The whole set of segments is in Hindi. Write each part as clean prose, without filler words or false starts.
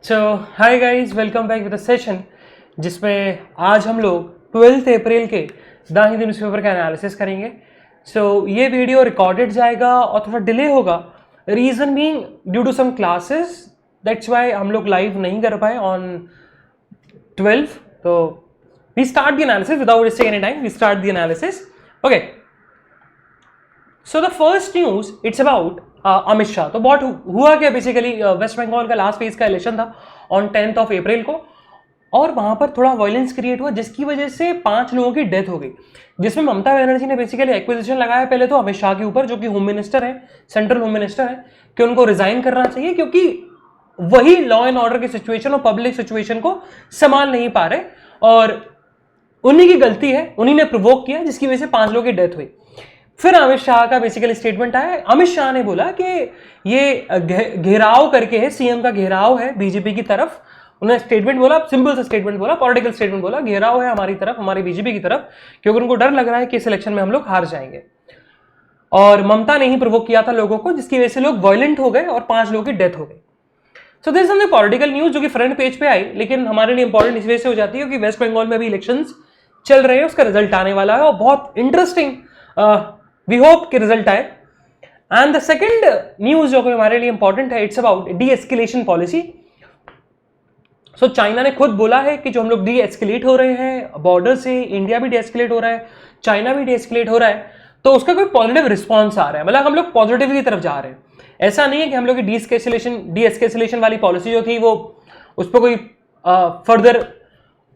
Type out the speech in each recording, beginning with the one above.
So hi guys, welcome back with a session जिसमें आज हम लोग 12 अप्रैल के द हिंदू न्यूज़पेपर का एनालिसिस करेंगे। ये वीडियो रिकॉर्डेड जाएगा और थोड़ा डिले होगा, reason being due to some classes, that's why हम लोग लाइव नहीं कर पाए ऑन 12। तो we start the analysis without wasting any time. We start the analysis. Okay, so the first news it's about Amit Shah. तो बहुत हुआ क्या, बेसिकली वेस्ट बंगाल का लास्ट फेज का इलेक्शन था ऑन 10 अप्रैल को, और वहां पर थोड़ा वायलेंस क्रिएट हुआ जिसकी वजह से 5 लोगों की डेथ हो गई, जिसमें ममता बनर्जी ने बेसिकली एक्विजिशन लगाया पहले तो अमित शाह के ऊपर, जो कि होम मिनिस्टर है, सेंट्रल होम मिनिस्टर है, कि उनको रिजाइन करना चाहिए क्योंकि वही लॉ एंड ऑर्डर की सिचुएशन और पब्लिक सिचुएशन को संभाल नहीं पा रहे और उन्हीं की गलती है, उन्हीं ने प्रोवोक किया जिसकी वजह से 5 लोगों की डेथ हुई। फिर अमित शाह का बेसिकली स्टेटमेंट आया। अमित शाह ने बोला कि ये घेराव करके है, सीएम का घेराव है बीजेपी की तरफ। उन्होंने स्टेटमेंट बोला, सिंपल सा स्टेटमेंट बोला, पॉलिटिकल स्टेटमेंट बोला, घेराव है हमारी तरफ, हमारी बीजेपी की तरफ, क्योंकि उनको डर लग रहा है कि इस इलेक्शन में हम लोग हार जाएंगे। और ममता ने ही प्रोवोक किया था लोगों को, जिसकी वजह से लोग वायलेंट हो गए और 5 लोगों की डेथ हो गई। So this is political news जो कि फ्रंट पेज पे आई, लेकिन हमारे लिए इंपॉर्टेंट इस वजह से हो जाती है क्योंकि वेस्ट बंगाल में अभी इलेक्शंस चल रहे हैं, उसका रिजल्ट आने वाला है और बहुत इंटरेस्टिंग वी होप कि रिजल्ट आए। एंड द सेकंड न्यूज जो हमारे लिए इंपॉर्टेंट है, it's about D escalation policy. So China ने खुद बोला है कि जो हम लोग डी एस्केलेट हो रहे हैं बॉर्डर से, इंडिया भी डी एस्केलेट हो रहा है, चाइना भी डी एस्केलेट हो रहा है, तो उसका कोई पॉजिटिव रिस्पॉन्स आ रहा है, मतलब हम लोग पॉजिटिव की तरफ जा रहे हैं। ऐसा नहीं है कि हम लोग की डी एस्केलेशन वाली पॉलिसी जो थी वो उस पर कोई फर्दर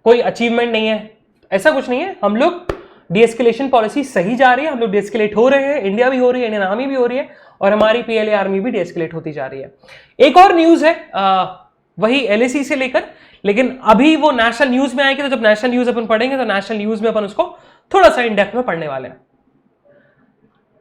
कोई अचीवमेंट नहीं है, ऐसा कुछ नहीं है। हम लोग डीएस्केलेशन पॉलिसी सही जा रही है, हम लोग डीएस्केलेट हो रहे हैं, इंडिया भी हो रही है, इंडियन आर्मी भी हो रही है और हमारी पीएलए आर्मी भी डीएस्केलेट होती जा रही है। एक और न्यूज है वही एलएसी से लेकर, लेकिन अभी वो नेशनल न्यूज में आएगी, तो जब नेशनल न्यूज अपन पढ़ेंगे तो नेशनल न्यूज में अपन उसको थोड़ा सा इन डेप्थ में पढ़ने वाले हैं।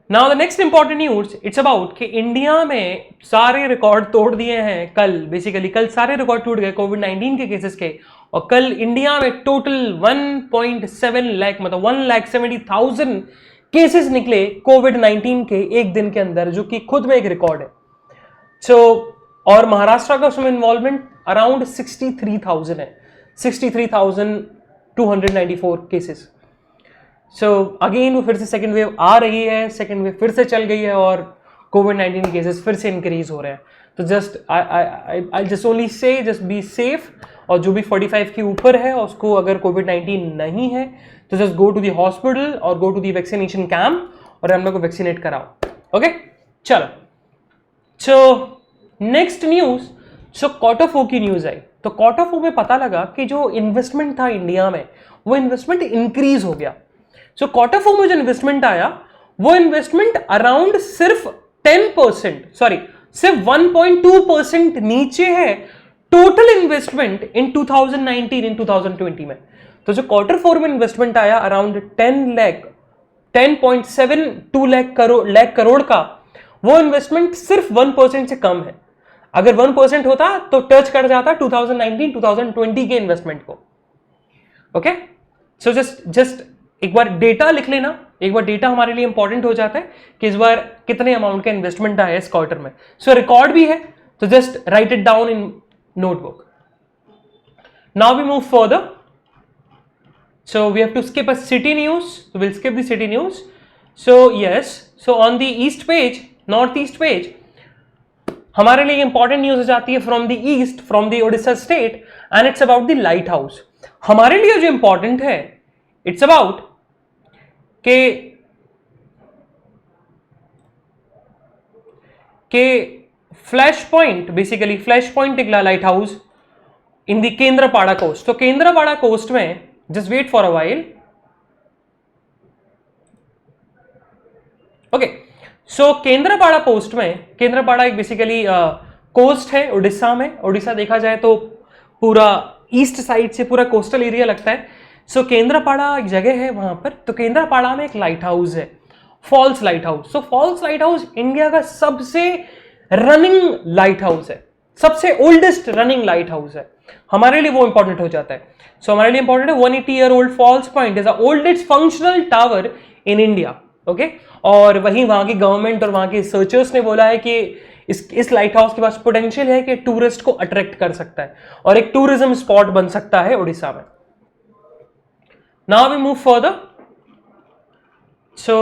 Now the next important news it's about कि इंडिया में सारे रिकॉर्ड तोड़ दिए हैं कल, बेसिकली कल सारे रिकॉर्ड टूट गए कोविड-19 के केसेस के, और कल इंडिया में टोटल 1.7 लाख, मतलब 1,70,000 केसेस निकले कोविड-19 के एक दिन के अंदर, जो कि खुद में एक रिकॉर्ड है। और महाराष्ट्र का उसमें इन्वॉल्वमेंट अराउंड 63,000 है, 63,294 केसेस। अगेन वो फिर से सेकेंड वेव आ रही है, सेकेंड वेव फिर से चल गई है और कोविड-19 केसेस फिर से इंक्रीज हो रहे हैं। तो just I just only say just be safe, और जो भी 45 के ऊपर है उसको अगर कोविड-19 नहीं है तो just go to the hospital और go to the vaccination camp और हम लोग को वैक्सीनेट कराओ। ओके, चलो। नेक्स्ट न्यूज, क्वार्टर की न्यूज आई। तो क्वार्टर में पता लगा कि जो इन्वेस्टमेंट था इंडिया में वो इन्वेस्टमेंट इंक्रीज हो गया। क्वार्टर में जो इन्वेस्टमेंट आया वो इन्वेस्टमेंट अराउंड सिर्फ 1.2% नीचे है टोटल इन्वेस्टमेंट इन 2019 इन 2020 में। तो जो क्वार्टर में इन्वेस्टमेंट आया अराउंड 10.72 लाख करोड़ का, वो इन्वेस्टमेंट सिर्फ 1% से कम है। अगर 1% होता तो टच कर जाता 2019-2020 के इन्वेस्टमेंट को। ओके, सो जस्ट एक बार डेटा लिख लेना, एक बार डेटा हमारे लिए इंपॉर्टेंट हो जाता है कि इस बार कितने अमाउंट का इन्वेस्टमेंट आया इस क्वार्टर में। रिकॉर्ड भी है, तो just right it down in notebook. Now we move further. We have to skip a city news. We'll skip the city news. Yes, on the east page, northeast page, हमारे लिए इंपॉर्टेंट न्यूज हो जाती है from the east, from the Odisha state, and it's about the light house. हमारे लिए जो इंपॉर्टेंट है इट्स अबाउट के flash point, basically flash point निकला light house in the Kendrapara coast. तो केंद्रपाड़ा कोस्ट में, just wait for a while. Okay, Kendrapara post में, केंद्रपाड़ा एक बेसिकली कोस्ट है उड़ीसा में। उड़ीसा देखा जाए तो पूरा ईस्ट साइड से पूरा कोस्टल एरिया लगता है। केंद्रपाड़ा एक जगह है वहां पर, तो केंद्रपाड़ा में एक लाइट हाउस है, false lighthouse. False lighthouse India का सबसे रनिंग लाइट हाउस है, सबसे ओल्डेस्ट रनिंग लाइट हाउस है। हमारे लिए वो इंपॉर्टेंट हो जाता है। हमारे लिए इंपॉर्टेंट है 180 year old False Point is the oldest functional tower in India. Okay, और वहीं वहां की गवर्नमेंट और वहां के रिसर्चर्स ने बोला है कि इस लाइट हाउस के पास पोटेंशियल है कि टूरिस्ट को अट्रैक्ट कर सकता है और एक टूरिज्म स्पॉट बन सकता है उड़ीसा में। Now we move further. So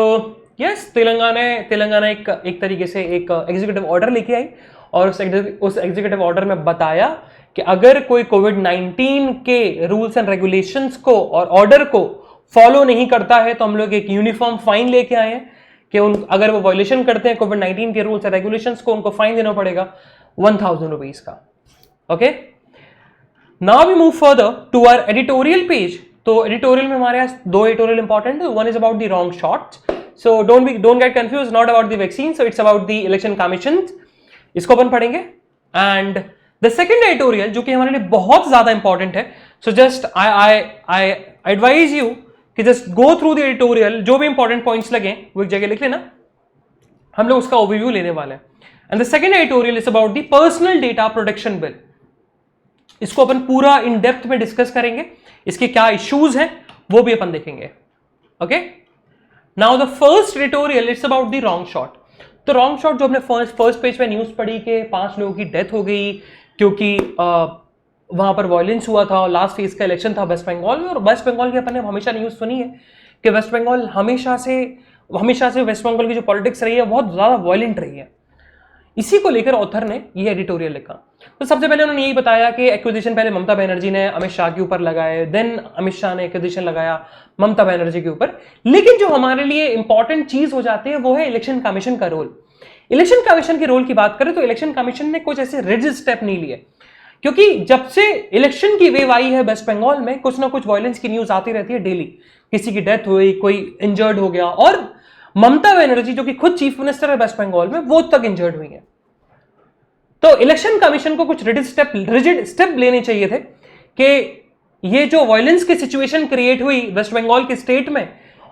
yes, Telangana एक तरीके से एक एग्जीक्यूटिव ऑर्डर लेके आई और उस एग्जीक्यूटिव ऑर्डर में बताया कि अगर कोई कोविड-19 के रूल्स एंड रेगुलेशंस को और ऑर्डर को फॉलो नहीं करता है तो हम लोग एक यूनिफॉर्म फाइन लेके आए हैं कि अगर वो वायलेशन करते हैं कोविड-19 के रूल्स एंड रेगुलेशंस को, उनको फाइन देना पड़ेगा 1000 रुपीज का। Okay, now we move further to our editorial page. तो एडिटोरियल में हमारे पास दो एडिटोरियल इंपॉर्टेंट है। One is about the wrong shots, so don't get confuse, not about the vaccine, so it's about the election commission. इसको अपन पढ़ेंगे। एंड द सेकंड एडिटोरियल जो कि हमारे लिए बहुत ज्यादा इंपॉर्टेंट है, so just I advise you कि just go through the editorial, जो भी इंपॉर्टेंट पॉइंट्स लगे वो एक जगह लिख लेना, हम लोग उसका ओवरव्यू लेने वाले हैं। And the second editorial is about the personal data protection bill. इसको अपन पूरा इन डेप्थ में डिस्कस करेंगे, इसके क्या इश्यूज हैं वो भी अपन देखेंगे। Okay, now the first editorial it's about the wrong shot. तो रॉन्ग शॉट जो हमने फर्स्ट पेज पे न्यूज पढ़ी कि 5 लोगों की डेथ हो गई क्योंकि वहां पर वायलेंस हुआ था, लास्ट फेज का इलेक्शन था वेस्ट बंगाल में। और वेस्ट बंगाल की अपन ने हमेशा न्यूज सुनी है कि वेस्ट बंगाल हमेशा से वेस्ट बंगाल की जो पॉलिटिक्स रही है बहुत ज्यादा वायलेंट रही है। इसी को लेकर ऑथर ने ये एडिटोरियल लिखा। तो सबसे पहले उन्होंने यही बताया कि एक्विजिशन पहले ममता बनर्जी ने अमित शाह के ऊपर लगाए, देन अमित शाह ने एक्विजिशन लगाया ममता बनर्जी के ऊपर। लेकिन जो हमारे लिए इंपॉर्टेंट चीज हो जाती है वो है इलेक्शन कमीशन का रोल। इलेक्शन कमीशन के रोल की बात करें तो इलेक्शन कमीशन ने कुछ ऐसे रिजिड स्टेप नहीं लिए, क्योंकि जब से इलेक्शन की वेव आई है वेस्ट बंगाल में कुछ ना कुछ वायलेंस की न्यूज आती रहती है डेली। किसी की डेथ हुई, कोई इंजर्ड हो गया, और ममता बनर्जी जो कि खुद चीफ मिनिस्टर है वेस्ट बंगाल में वो तक इंजर्ड हुई है। तो इलेक्शन कमीशन को कुछ रिजिड स्टेप लेने चाहिए थे कि ये जो वायलेंस की सिचुएशन क्रिएट हुई वेस्ट बंगाल के स्टेट में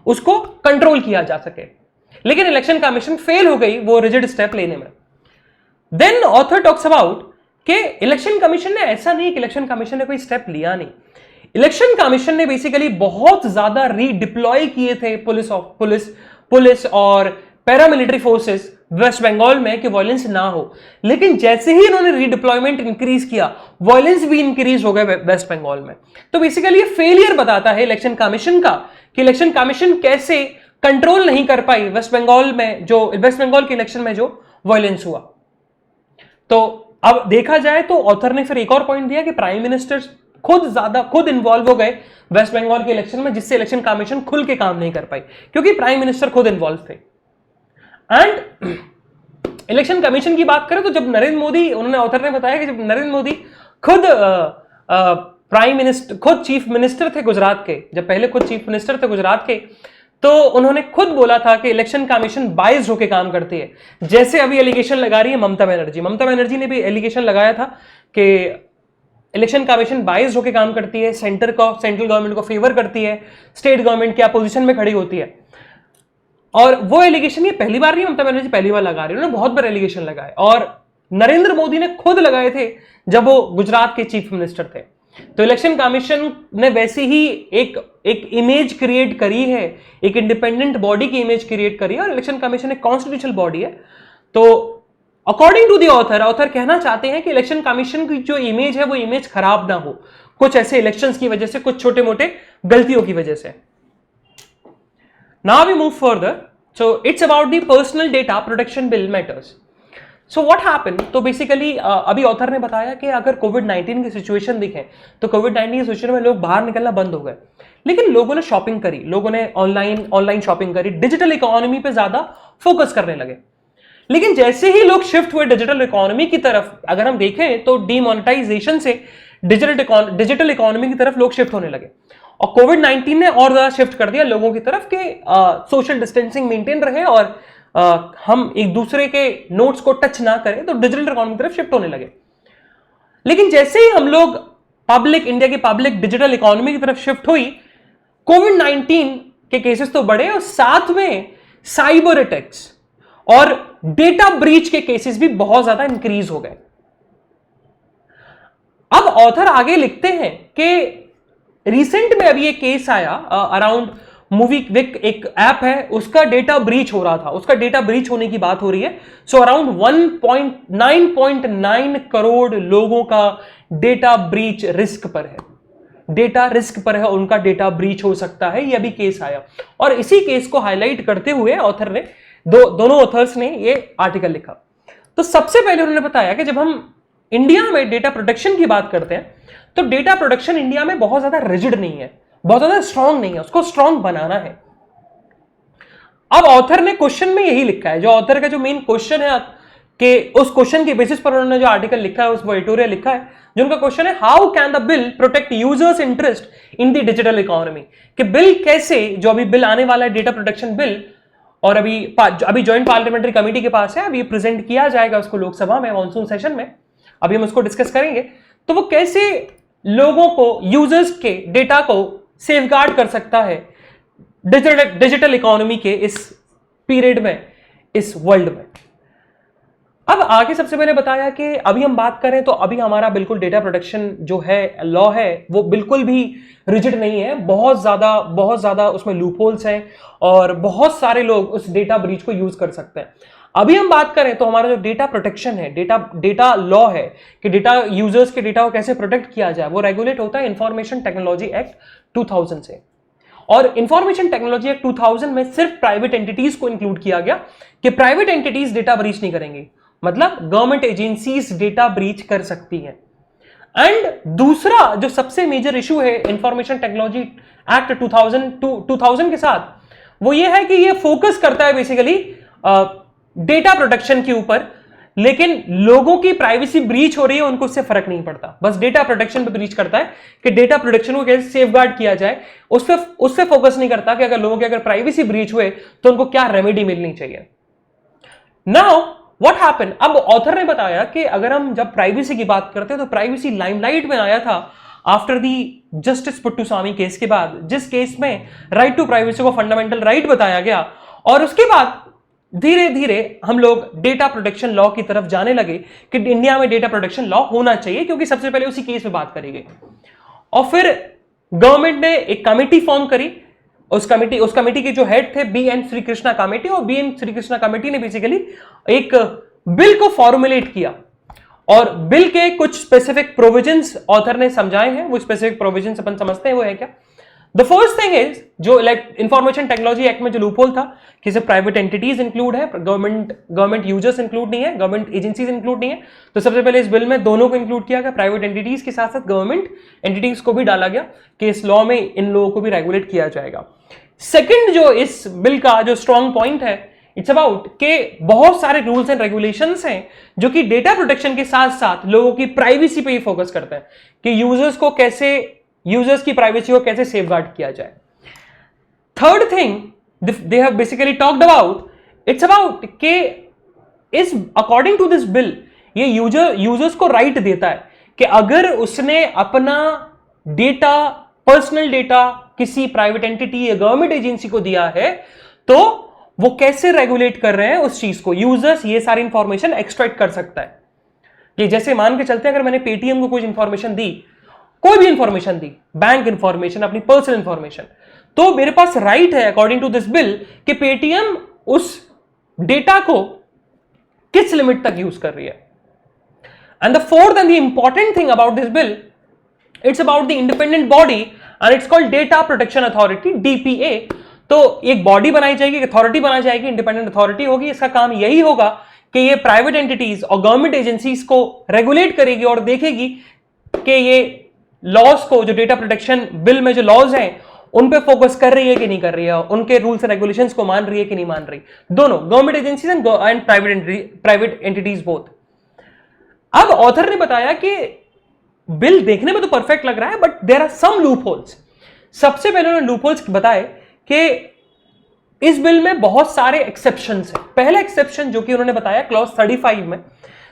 उसको कंट्रोल किया जा सके, लेकिन इलेक्शन कमीशन फेल हो गई वो रिजिड स्टेप लेने में। देन ऑथर टॉक्स अबाउट कि इलेक्शन कमीशन ने ऐसा नहीं कि इलेक्शन कमीशन ने कोई स्टेप लिया नहीं, इलेक्शन कमीशन ने बेसिकली बहुत ज्यादा रीडिप्लॉय किए थे पुलिस और पैरामिलिट्री फोर्सेस वेस्ट बंगाल में कि वायलेंस ना हो। लेकिन जैसे ही इन्होंने रीडिप्लॉयमेंट इंक्रीज किया वायलेंस भी इंक्रीज हो गए वेस्ट बंगाल में। तो बेसिकली ये फेलियर बताता है इलेक्शन कमीशन का कि इलेक्शन कमीशन कैसे कंट्रोल नहीं कर पाई वेस्ट बंगाल के इलेक्शन में जो वायलेंस हुआ। तो अब देखा जाए तो ऑथर ने फिर एक और पॉइंट दिया कि प्राइम मिनिस्टर खुद इन्वॉल्व हो गए वेस्ट बंगाल के इलेक्शन में, जिससे इलेक्शन कमीशन खुल के काम नहीं कर पाई क्योंकि प्राइम मिनिस्टर खुद इन्वॉल्व थे। एंड इलेक्शन कमीशन की बात करें तो जब नरेंद्र मोदी, उन्होंने ऑथर ने बताया कि जब नरेंद्र मोदी खुद चीफ मिनिस्टर थे गुजरात के, जब पहले खुद चीफ मिनिस्टर थे गुजरात के, तो उन्होंने खुद बोला था कि इलेक्शन कमीशन बायस्ड होकर काम करती है। जैसे अभी एलिगेशन लगा रही है ममता बनर्जी ने भी एलिगेशन लगाया था कि इलेक्शन कमीशन बायस्ड होकर काम करती है, सेंट्रल गवर्नमेंट को फेवर करती है, स्टेट गवर्नमेंट की अपोजिशन में खड़ी होती है। और वो एलिगेशन ये पहली बार नहीं, ममता बनर्जी पहली बार लगा रही है, उन्होंने बहुत बार एलिगेशन लगाए और नरेंद्र मोदी ने खुद लगाए थे जब वो गुजरात के चीफ मिनिस्टर थे। तो इलेक्शन कमीशन ने वैसे ही एक इमेज क्रिएट करी है, एक इंडिपेंडेंट बॉडी की इमेज क्रिएट करी है, और इलेक्शन कमीशन एक कॉन्स्टिट्यूशनल बॉडी है। तो अकॉर्डिंग टू द ऑथर कहना चाहते हैं कि इलेक्शन कमीशन की जो इमेज है वो इमेज खराब ना हो कुछ ऐसे इलेक्शंस की वजह से, कुछ छोटे मोटे गलतियों की वजह से। Now we move further. So it's about the personal data protection bill matters. So what happened? तो बेसिकली अभी ऑथर ने बताया कि अगर कोविड-19 की सिचुएशन दिखे तो कोविड-19 की सिचुएशन में लोग बाहर निकलना बंद हो गए, लेकिन लोगों ने शॉपिंग करी, लोगों ने ऑनलाइन शॉपिंग करी, डिजिटल इकोनॉमी पे ज्यादा फोकस करने लगे। लेकिन जैसे ही लोग शिफ्ट हुए डिजिटल इकोनॉमी की तरफ, अगर हम देखें तो डीमोनेटाइजेशन से डिजिटल इकोनॉमी की तरफ लोग शिफ्ट होने लगे, और कोविड-19 ने और ज्यादा शिफ्ट कर दिया लोगों की तरफ कि सोशल डिस्टेंसिंग मेंटेन रहे और हम एक दूसरे के नोट्स को टच ना करें, तो डिजिटल इकोनॉमी की तरफ शिफ्ट होने लगे। लेकिन जैसे ही हम लोग इंडिया की पब्लिक डिजिटल इकोनॉमी की तरफ शिफ्ट हुई, कोविड-19 के केसेस तो बढ़े और साथ में साइबर अटैक्स और डेटा ब्रीच के केसेस भी बहुत ज्यादा इंक्रीज हो गए। अब ऑथर आगे लिखते हैं कि रिसेंट में अभी एक केस आया, अराउंड मूवी क्विक एक ऐप है, उसका डेटा ब्रीच हो रहा था, उसका डेटा ब्रीच होने की बात हो रही है। सो अराउंड 1.9 करोड़ लोगों का डेटा ब्रीच रिस्क पर है, डेटा रिस्क पर है, उनका डेटा ब्रीच हो सकता है। यह भी केस आया और इसी केस को हाईलाइट करते हुए ऑथर ने दोनों ऑथर्स ने ये आर्टिकल लिखा। तो सबसे पहले उन्होंने बताया कि जब हम इंडिया में डेटा प्रोटेक्शन की बात करते हैं तो डेटा प्रोटेक्शन इंडिया में बहुत ज्यादा रिजिड नहीं है, बहुत ज्यादा स्ट्रांग नहीं है, उसको स्ट्रांग बनाना है। अब ऑथर ने क्वेश्चन में यही लिखा है, जो ऑथर का जो मेन क्वेश्चन है कि उस क्वेश्चन के बेसिस पर उन्होंने जो आर्टिकल लिखा है, उस एडिटोरियल लिखा है, जो उनका क्वेश्चन है how can the bill protect users interest in the digital economy, कि बिल कैसे, जो अभी बिल आने वाला है डेटा प्रोटेक्शन बिल, और अभी ज्वाइंट पार्लियामेंट्री कमेटी के पास है, अभी प्रेजेंट किया जाएगा उसको लोकसभा में मॉनसून सेशन में, अभी हम उसको डिस्कस करेंगे। तो वो कैसे लोगों को, यूजर्स के डेटा को सेफगार्ड कर सकता है डिजिटल इकोनॉमी के इस पीरियड में, इस वर्ल्ड में। अब आगे सबसे पहले बताया कि अभी हम बात करें तो अभी हमारा बिल्कुल डेटा प्रोटेक्शन जो है लॉ है वो बिल्कुल भी रिजिड नहीं है, बहुत ज्यादा उसमें लूपहोल्स हैं और बहुत सारे लोग उस डेटा ब्रीच को यूज कर सकते हैं। अभी हम बात करें तो हमारा जो डेटा प्रोटेक्शन है, डेटा लॉ है कि डेटा यूजर्स के डेटा को कैसे प्रोटेक्ट किया जाए, वो रेगुलेट होता है इंफॉर्मेशन टेक्नोलॉजी एक्ट 2000 से। और इंफॉर्मेशन टेक्नोलॉजी एक्ट 2000 में सिर्फ प्राइवेट एंटिटीज को इंक्लूड किया गया कि प्राइवेट एंटिटीज डेटा ब्रीच नहीं करेंगी, मतलब गवर्नमेंट एजेंसीज डेटा ब्रीच कर सकती हैं। एंड दूसरा जो सबसे मेजर इशू है इंफॉर्मेशन टेक्नोलॉजी एक्ट 2000 के साथ, वो ये है कि ये फोकस करता है बेसिकली डेटा प्रोटेक्शन के ऊपर, लेकिन लोगों की प्राइवेसी ब्रीच हो रही है उनको उससे फर्क नहीं पड़ता, बस डेटा प्रोटेक्शन पे ब्रीच करता है कि डेटा प्रोटेक्शन को कैसे सेफगार्ड किया जाए, उससे फोकस नहीं करता कि अगर लोगों की अगर प्राइवेसी ब्रीच हुए तो उनको क्या रेमेडी मिलनी चाहिए। नाउ व्हाट हैपेंड, अब ऑथर ने बताया कि अगर हम जब प्राइवेसी की बात करते हैं तो प्राइवेसी लाइमलाइट में आया था आफ्टर दी जस्टिस पुट्टुसामी केस के बाद, जिस केस में राइट टू प्राइवेसी को फंडामेंटल राइट बताया गया, और उसके बाद धीरे धीरे हम लोग डेटा प्रोटेक्शन लॉ की तरफ जाने लगे कि इंडिया में डेटा प्रोटेक्शन लॉ होना चाहिए, क्योंकि सबसे पहले उसी केस में बात करी गई। और फिर गवर्नमेंट ने एक कमेटी फॉर्म करी, उस कमेटी के जो हेड थे बी.एन. श्रीकृष्णा कमेटी, और बी.एन. श्रीकृष्णा कमेटी ने बेसिकली एक बिल को फॉर्मुलेट किया और बिल के कुछ स्पेसिफिक प्रोविजंस ऑथर ने समझाए हैं। वो स्पेसिफिक प्रोविजंस अपन समझते हैं वो है क्या। द फर्स्ट थिंग इज, जो इंफॉर्मेशन टेक्नोलॉजी एक्ट में जो लूपहोल था कि सिर्फ प्राइवेट एंटिटीज इंक्लूड है, गवर्नमेंट यूजर्स इंक्लूड नहीं है, गवर्नमेंट एजेंसीज इंक्लूड नहीं है, तो सबसे पहले इस बिल में दोनों को इंक्लूड किया गया, प्राइवेट एंटिटीज के साथ साथ गवर्नमेंट एंटिटीज को भी डाला गया कि इस लॉ में इन लोगों को भी रेगुलेट किया जाएगा। सेकंड जो इस बिल का जो स्ट्रॉन्ग पॉइंट है, इट्स अबाउट कि बहुत सारे रूल्स एंड रेगुलेशंस हैं जो कि डेटा प्रोटेक्शन के साथ साथ लोगों की प्राइवेसी पे ही फोकस करते हैं कि यूजर्स की प्राइवेसी को कैसे सेफगार्ड किया जाए। Third thing they have basically talked about, it's about कि इस अकॉर्डिंग टू दिस बिल ये यूजर्स को राइट देता है कि अगर उसने अपना डेटा, पर्सनल डेटा किसी प्राइवेट एंटिटी या गवर्नमेंट एजेंसी को दिया है तो वो कैसे रेगुलेट कर रहे हैं उस चीज को। यूजर्स ये सारी इंफॉर्मेशन एक्सट्रैक्ट कर सकता है। ये जैसे मान के चलते हैं, अगर मैंने पेटीएम को कुछ इंफॉर्मेशन दी, कोई भी इंफॉर्मेशन दी, बैंक इंफॉर्मेशन, अपनी पर्सनल इंफॉर्मेशन, तो मेरे पास राइट है अकॉर्डिंग टू दिस बिल कि पेटीएम उस डेटा को किस लिमिट तक यूज कर रही है। And the fourth and the important thing about this bill, it's about the independent body and it's called data protection authority, DPA. तो एक बॉडी बनाई जाएगी, एक अथॉरिटी बनाई जाएगी, इंडिपेंडेंट अथॉरिटी होगी। इसका काम यही होगा कि ये प्राइवेट एंटिटीज और गवर्नमेंट एजेंसीज को रेगुलेट करेगी और देखेगी कि ये लॉज को, जो डेटा प्रोटेक्शन बिल में जो लॉज हैं उन पे फोकस कर रही है कि नहीं कर रही है, उनके रूल्स एंड रेगुलेशंस को मान रही है कि नहीं मान रही, दोनों government agencies and private entities both. अब ऑथर ने बताया कि बिल देखने में तो परफेक्ट लग रहा है but there are some loopholes. सबसे पहले उन्होंने लूपहोल्स बताए कि इस बिल में बहुत सारे एक्सेप्शंस हैं। पहला एक्सेप्शन जो कि उन्होंने बताया क्लॉज 35 में,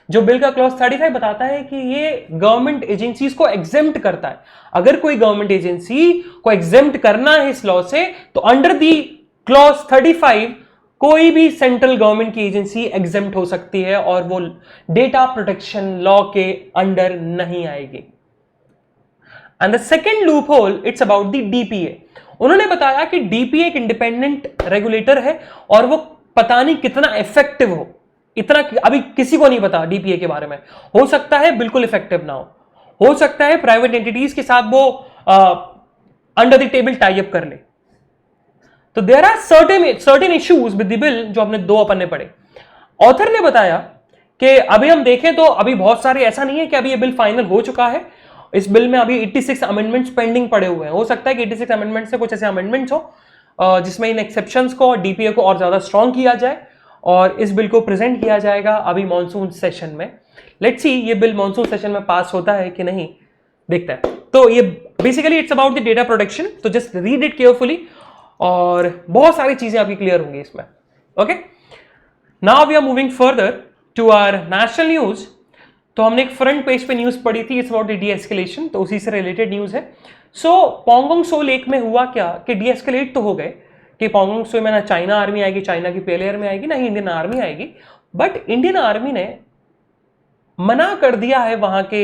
जो बिल का क्लॉज 35 बताता है कि ये गवर्नमेंट एजेंसीज को एग्जेम्प्ट करता है। अगर कोई गवर्नमेंट एजेंसी को एग्जेम्प्ट करना है इस लॉ से तो अंडर दी क्लॉज 35 कोई भी सेंट्रल गवर्नमेंट की एजेंसी एग्जेम्प्ट हो सकती है और वो डेटा प्रोटेक्शन लॉ के अंडर नहीं आएगी। And the second loop hole, it's about the DPA. उन्होंने बताया कि डीपीए एक इंडिपेंडेंट रेगुलेटर है और वो पता नहीं कितना इफेक्टिव हो, इतना अभी किसी को नहीं पता डीपीए के बारे में। हो सकता है बिल्कुल इफेक्टिव ना हो सकता है प्राइवेट एंटिटीज के साथ वो under the table tie up कर ले। तो there are certain issues with the bill जो हमने दो अपन ने पढ़े। ऑथर ने बताया कि अभी हम देखें तो अभी बहुत सारे, ऐसा नहीं है कि अभी ये बिल फाइनल हो चुका है, इस बिल में अभी 86 अमेंडमेंट्स पेंडिंग पड़े हुए हैं। हो सकता है कि 86 अमेंडमेंट से कुछ ऐसे अमेंडमेंट्स हो जिसमें इन एक्सेप्शंस को और डीपीए को और ज्यादा स्ट्रॉन्ग किया जाए और इस बिल को प्रेजेंट किया जाएगा अभी मॉनसून सेशन में। लेट्स सी ये बिल मॉनसून सेशन में पास होता है कि नहीं, देखते हैं। तो ये basically it's about the data protection, तो जस्ट रीड इट केयरफुली और बहुत सारी चीजें आपकी क्लियर होंगी इसमें। Okay, now we are moving further to our national news. तो हमने एक फ्रंट पेज पे न्यूज पढ़ी थी, इट्स अबाउट द डी-एस्केलेशन, तो उसी से रिलेटेड न्यूज है। सो पोंगोंग सो लेक में हुआ क्या कि डी-एस्केलेट तो हो गए कि पोंगोंग सो में ना चाइना आर्मी आएगी, चाइना की पहले आर्मी आएगी, ना ही इंडियन आर्मी आएगी, बट इंडियन आर्मी ने मना कर दिया है वहां के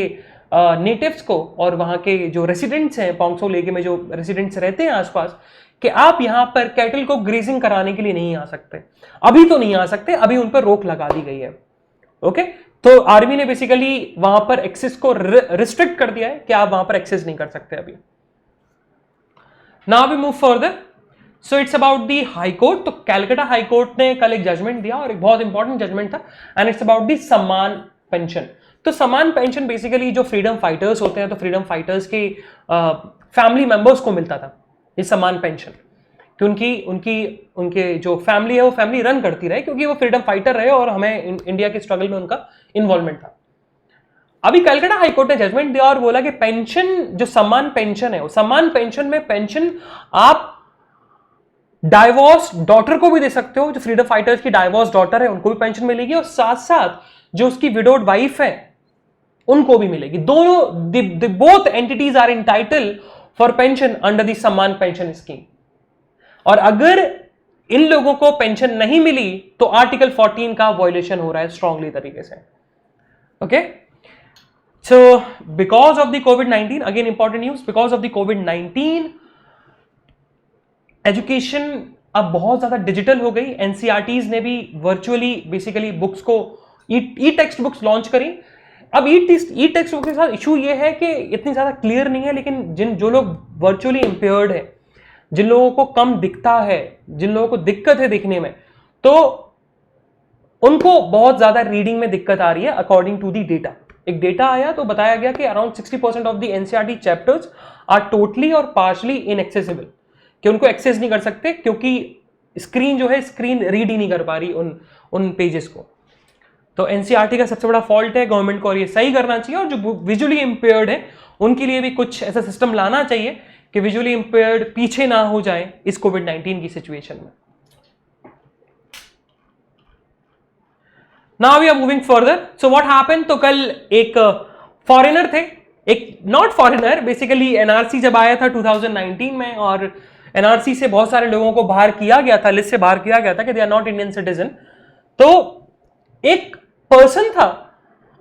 नेटिव्स को और वहां के जो रेसिडेंट्स हैं, पोंगोंग सो लेक में जो रेसिडेंट्स रहते हैं आसपास, कि आप यहां पर कैटल को ग्रेजिंग कराने के लिए नहीं आ सकते। अभी तो नहीं आ सकते, अभी उन पर रोक लगा दी गई है। ओके, तो आर्मी ने बेसिकली वहां पर एक्सेस को रिस्ट्रिक्ट कर दिया है कि आप वहां पर एक्सेस नहीं कर सकते अभी। Now we move further, so it's about the high court. तो कैलकाटा हाई कोर्ट ने कल एक जजमेंट दिया और एक बहुत इंपॉर्टेंट जजमेंट था, एंड इट्स अबाउट दी सम्मान पेंशन। तो सम्मान पेंशन बेसिकली जो फ्रीडम फाइटर्स होते हैं, तो फ्रीडम फाइटर्स के फैमिली मेंबर्स को मिलता था ये सम्मान पेंशन, कि उनके जो फैमिली है वो फैमिली रन करती रहे, क्योंकि वो फ्रीडम फाइटर रहे और हमें इंडिया के स्ट्रगल में उनका इन्वॉल्वमेंट था। अभी कलकत्ता हाईकोर्ट ने जजमेंट दिया और बोला कि पेंशन, जो सम्मान पेंशन है, वो सम्मान पेंशन में पेंशन आप डाइवोर्स डॉटर को भी दे सकते हो, जो फ्रीडम फाइटर्स की डाइवोर्स डॉटर है उनको भी पेंशन मिलेगी, और साथ साथ जो उसकी विडोड वाइफ है उनको भी मिलेगी। दोनों both entities are entitled for pension under the Samman pension scheme. और अगर इन लोगों को पेंशन नहीं मिली तो आर्टिकल 14 का वायलेशन हो रहा है स्ट्रांगली तरीके से। Okay, so because of the covid, again important news, because of the covid education अब बहुत ज्यादा डिजिटल हो गई। एनसीईआरटीज ने भी वर्चुअली बेसिकली बुक्स को ई टेक्स्ट बुक्स लॉन्च करी। अब ई टेक्स्ट बुक के साथ इशू ये है कि इतनी ज्यादा क्लियर नहीं है, लेकिन जो लोग वर्चुअली इंपेयर्ड है, जिन लोगों को कम दिखता है, जिन लोगों को दिक्कत है दिखने में, तो उनको बहुत ज्यादा रीडिंग में दिक्कत आ रही है अकॉर्डिंग टू दी डेटा। एक डेटा आया तो बताया गया कि around 60% of the NCERT chapters are totally और पार्शली इनएक्सेसिबल, कि उनको एक्सेस नहीं कर सकते क्योंकि स्क्रीन जो है, स्क्रीन रीड ही नहीं कर पा रही उन पेजेस को। तो एनसीईआरटी का सबसे बड़ा फॉल्ट है, गवर्नमेंट को और ये सही करना चाहिए, और जो विजुअली इंपेयर्ड है उनके लिए भी कुछ ऐसा सिस्टम लाना चाहिए कि विजुअली इंपेयर्ड पीछे ना हो जाए इस कोविड-19 की सिचुएशन में। Now we are moving further. So what happened, तो कल एक फॉरेनर थे, एक नॉट फॉरेनर, बेसिकली एनआरसी जब आया था 2019 में, और एनआरसी से बहुत सारे लोगों को बाहर किया गया था, लिस्ट से बाहर किया गया था कि they are not Indian citizen. तो एक पर्सन था,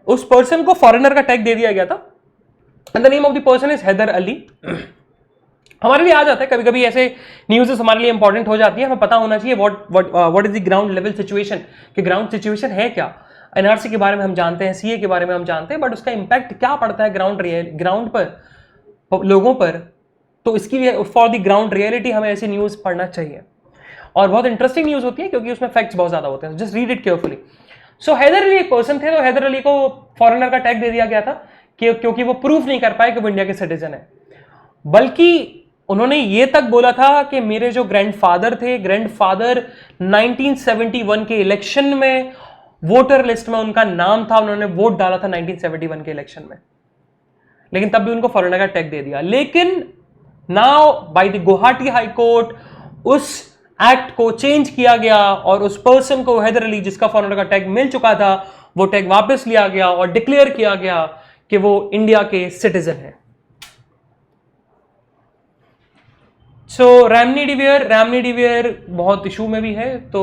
उस पर्सन को फॉरेनर का टैग दे दिया गया था, and the name of the person is Haider Ali. हमारे लिए आ जाता है कभी कभी ऐसे न्यूज़ हमारे लिए इंपॉर्टेंट हो जाती है, हमें पता होना चाहिए what is the ground level situation, कि ग्राउंड सिचुएशन है क्या। एनआरसी के बारे में हम जानते हैं, सीए के बारे में हम जानते हैं, बट उसका इंपैक्ट क्या पड़ता है ग्राउंड पर लोगों पर। तो इसके लिए फॉर द ग्राउंड रियलिटी हमें ऐसी न्यूज़ पढ़ना चाहिए, और बहुत इंटरेस्टिंग न्यूज़ होती है क्योंकि उसमें फैक्ट्स बहुत ज़्यादा होते हैं। Just read it carefully. So Hyder Ali एक पर्सन थे, तो हैदर अली को फॉरेनर का टैग दे दिया गया था क्योंकि वो प्रूफ नहीं कर पाए कि वो इंडिया के सिटीजन है, बल्कि उन्होंने ये तक बोला था कि मेरे जो ग्रैंडफादर थे, ग्रैंडफादर 1971 के इलेक्शन में वोटर लिस्ट में उनका नाम था, उन्होंने वोट डाला था 1971 के इलेक्शन में, लेकिन तब भी उनको फॉरेनर का टैग दे दिया। लेकिन now by the Guwahati high court उस एक्ट को चेंज किया गया और उस पर्सन को, हैदर अली जिसका फॉरेनर का टैग मिल चुका था, वो टैग वापस लिया गया और डिक्लेयर किया गया कि वो इंडिया के सिटीजन है। सो रैमनी डिवियर बहुत इशू में भी है। तो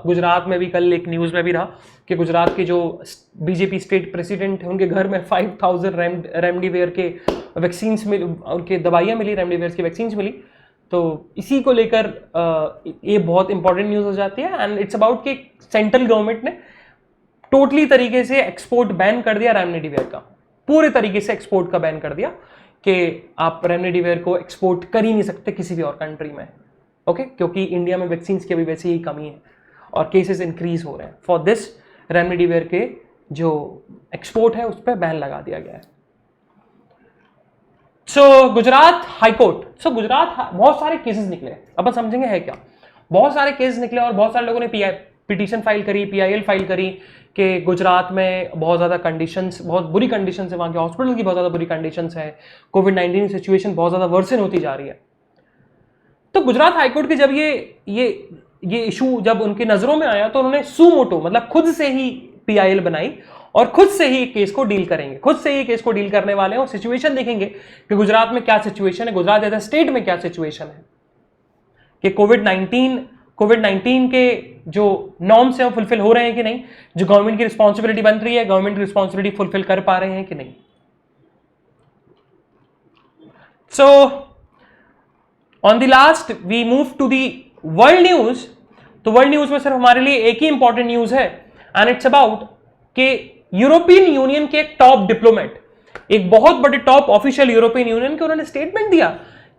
गुजरात में भी कल एक न्यूज़ में भी रहा कि गुजरात के जो बीजेपी स्टेट प्रेसिडेंट है, उनके घर में 5000 रेमडेसिविर के वैक्सीन्स मिली, उनके दवाइयाँ मिली, रेमडेसिविर की वैक्सीन्स मिली। तो इसी को लेकर ये बहुत इंपॉर्टेंट न्यूज़ हो जाती है एंड इट्स अबाउट कि सेंट्रल गवर्नमेंट ने टोटली तरीके से एक्सपोर्ट बैन कर दिया रेमडेसिविर का, पूरे तरीके से एक्सपोर्ट का बैन कर दिया कि आप रेमडेसिविर को एक्सपोर्ट कर ही नहीं सकते किसी भी और कंट्री में, ओके क्योंकि इंडिया में वैक्सीन की अभी वैसे ही कमी है और केसेस इंक्रीज हो रहे हैं। फॉर दिस रेमडेसिविर के जो एक्सपोर्ट है उस पर बैन लगा दिया गया है। सो गुजरात हाईकोर्ट, गुजरात बहुत सारे केसेस निकले, अपन समझेंगे है क्या। बहुत सारे केसेस निकले और बहुत सारे लोगों ने पिटीशन फाइल करी, PIL फाइल करी कि गुजरात में बहुत ज़्यादा कंडीशंस, बहुत बुरी कंडीशंस है, वहाँ के हॉस्पिटल की बहुत ज़्यादा बुरी कंडीशंस है, कोविड-19 सिचुएशन बहुत ज़्यादा वर्सन होती जा रही है। तो गुजरात हाईकोर्ट के जब ये इशू जब उनकी नज़रों में आया तो उन्होंने सुमोटो मतलब खुद से ही PIL बनाई और खुद से ही केस को डील करेंगे, खुद से ही केस को डील करने वाले हैं और सिचुएशन देखेंगे कि गुजरात में क्या सिचुएशन है, गुजरात एज अ स्टेट में क्या सिचुएशन है, कि कोविड-19 के जो नॉर्म्स हैं वो फुलफिल हो रहे हैं कि नहीं, जो गवर्नमेंट की रिस्पॉन्सिबिलिटी बन रही है गवर्नमेंट की रिस्पॉन्सिबिलिटी फुलफिल कर पा रहे हैं कि नहीं। So on the last we move to the world news. तो वर्ल्ड न्यूज में सिर्फ हमारे लिए एक ही इंपॉर्टेंट न्यूज है एंड इट्स अबाउट कि यूरोपियन यूनियन के एक टॉप डिप्लोमेट, एक बहुत बड़े टॉप ऑफिशियल यूरोपियन यूनियन के, उन्होंने स्टेटमेंट दिया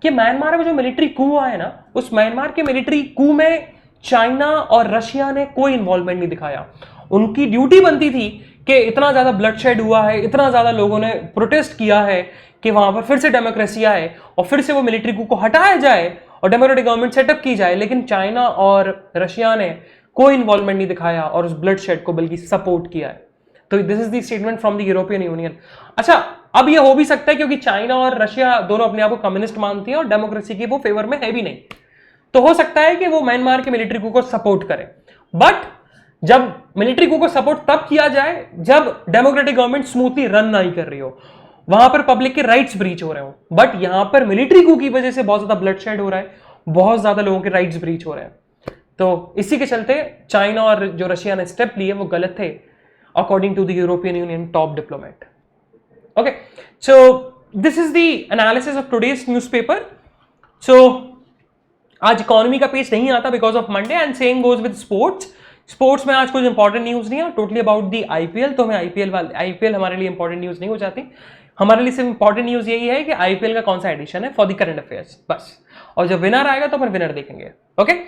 कि म्यांमार में जो मिलिट्री कू आया ना, उस म्यांमार के मिलिट्री कू में चाइना और रशिया ने कोई इन्वॉल्वमेंट नहीं दिखाया। उनकी ड्यूटी बनती थी कि इतना ज्यादा ब्लडशेड हुआ है, इतना ज्यादा लोगों ने प्रोटेस्ट किया है कि वहां पर फिर से डेमोक्रेसी आए और फिर से वो मिलिट्री कू को हटाया जाए और डेमोक्रेटिक गवर्नमेंट सेटअप की जाए, लेकिन चाइना और रशिया ने कोई इन्वॉल्वमेंट नहीं दिखाया और उस ब्लडशेड को बल्कि सपोर्ट किया है। तो this is the statement from the European union. अच्छा, अब ये हो भी सकता है क्योंकि चाइना और रशिया दोनों अपने आप को कम्युनिस्ट मानती हैं और डेमोक्रेसी के वो फेवर में है भी नहीं, तो हो सकता है कि वो म्यांमार के मिलिट्री कू को सपोर्ट करें। बट जब मिलिट्री कू को सपोर्ट तब किया जाए जब डेमोक्रेटिक गवर्नमेंट स्मूथली रन नहीं कर रही हो, वहां पर पब्लिक के राइट्स ब्रीच हो रहे हो। बट यहां पर मिलिट्री कू की वजह से बहुत ज्यादा ब्लडशेड हो रहा है, बहुत ज्यादा लोगों के राइट्स ब्रीच हो रहे हैं। तो इसी के चलते चाइना और जो रशिया ने स्टेप लिए वो गलत थे according to the European Union top diplomat. Okay, so this is the analysis of today's newspaper. So आज इकोनॉमी का पेज नहीं आता because of Monday and same goes with sports. Sports में आज कुछ इंपॉर्टेंट न्यूज नहीं है, टोटली अबाउट दी IPL। तो हमें IPL हमारे लिए इंपॉर्टेंट न्यूज नहीं हो जाती, हमारे लिए सिर्फ इंपॉर्टेंट न्यूज यही है कि IPL का कौन सा एडिशन है फॉर द करंट अफेयर्स, बस। और जब विनर आएगा तो अपन विनर देखेंगे। Okay,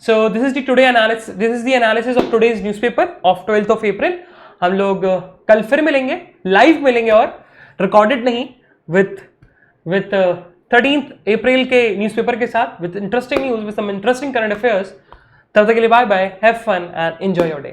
so this is the analysis of today's newspaper of 12th of April। हम लोग कल फिर मिलेंगे, लाइव मिलेंगे और रिकॉर्डेड नहीं, विथ 13th April के न्यूज़पेपर के साथ, with interesting news, with some interesting current affairs. तब तक के लिए bye bye, have fun and enjoy your day.